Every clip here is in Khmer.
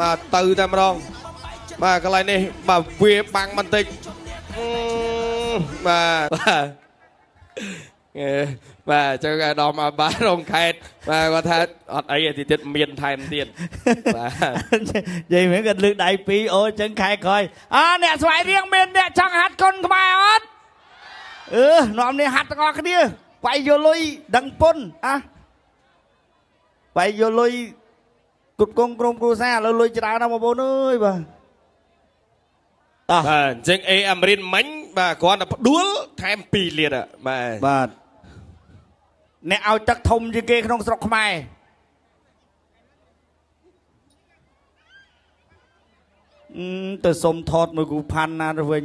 បាទទៅតែម្ដងបាទកន្លែងនេះបាទវាបាំងបន្តិចបាទបាទចឹងអាដាមអាបារងខេតបាទគាត់ថាអត់អីទីទៀតមានថែមទៀតបាទនិយាយមែនគាត់លើកដៃពីរអូចឹងខែក្រោយអ្នកស្វាយរៀងមានអ្នកចង់ហាត់គុនខ្មែរអត់នាំនេះហាត់ទាំងអស់គ្នាបាយយកលុយដឹងពុនបាយយកលុយគុតគងក្រុមគ្រួសារលើលុយច្រើនណាស់បងប្អូនអើយបាទបាទអញ្ចឹងអេអាមេរិនមិញបាទគ្រាន់តែផ្ដួលថែម2លានបាទអ្នកឲ្យទឹកធំជាងគេក្នុងស្រុកខ្មែរទៅសុំថតមួយគូផាន់ណាទៅវិញ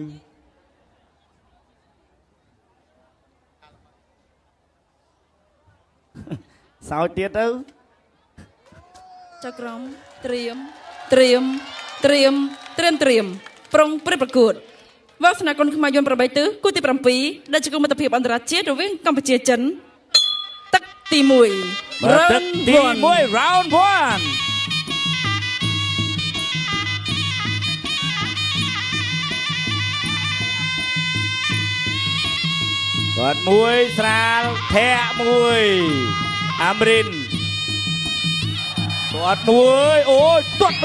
សោយទៀតទៅចក្រមត្រៀមប្រុងព្រឹបប្រកួតវាសនាគុនខ្មែរយន្ត8ទិសគូទី7ដែលជាគូមិត្តភាពអន្តរជាតិរវាងកម្ពុជាចិនទឹកទី1 round 1 round 1គាត់មួយស្រាលធាក់មួយអាមរិនគាត់មួយអូយទាត់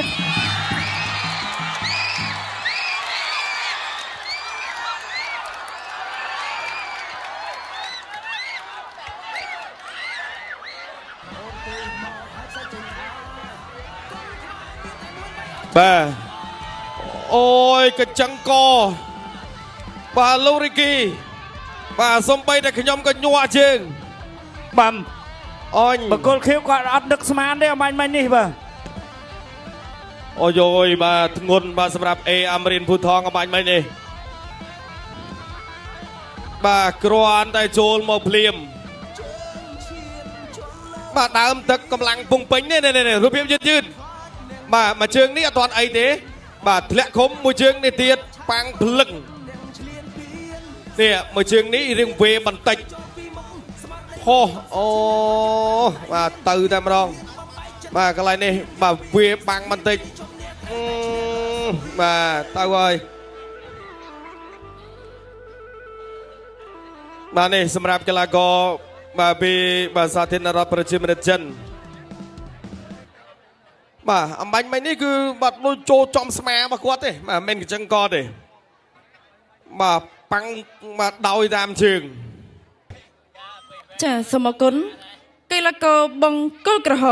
បាទអូយកញ្ចឹងកបាទលោករីគីបាទសំបីតែខ្ញុំក៏ញាក់ជើងបំអញបកុលខៀវគាត់អត់ដឹកស្មានទេអមាញ់មិញនេះបាទអូយយបាទធ្ងន់បាទសម្រាប់អេអាមេរិនភូថងអមាញ់មិញនេះបាទគ្រាន់តែចូលមកភ្លាមបាទដើមទឹកកម្លាំងពុងពេញនេះរូបភាពយឺតបាទមួយជើងនេះអត់ទាន់អីទេបាទធ្លាក់ឃុំមួយជើងនេះទៀតប៉ាំងភ្លឹងនេះមួយជើងនេះរៀងវេបន្តិចហោះអូបាទទៅតែម្ដងបាទកន្លែងនេះបាទវាបាំងបន្តិចបាទទៅហើយបាទនេះសម្រាប់កីឡាករបាទពីបាទសាធារណរដ្ឋប្រជាមានិតចិនបាទអំបញ្ញមិញនេះគឺបាត់លុយចូលចំស្មារបស់គាត់ទេបាទមិនមែនកញ្ចឹងកទេបាទប៉ាំងបាទដោយតាមជើងចាសូមអរគុណកីឡាករបង្គោលក្រហម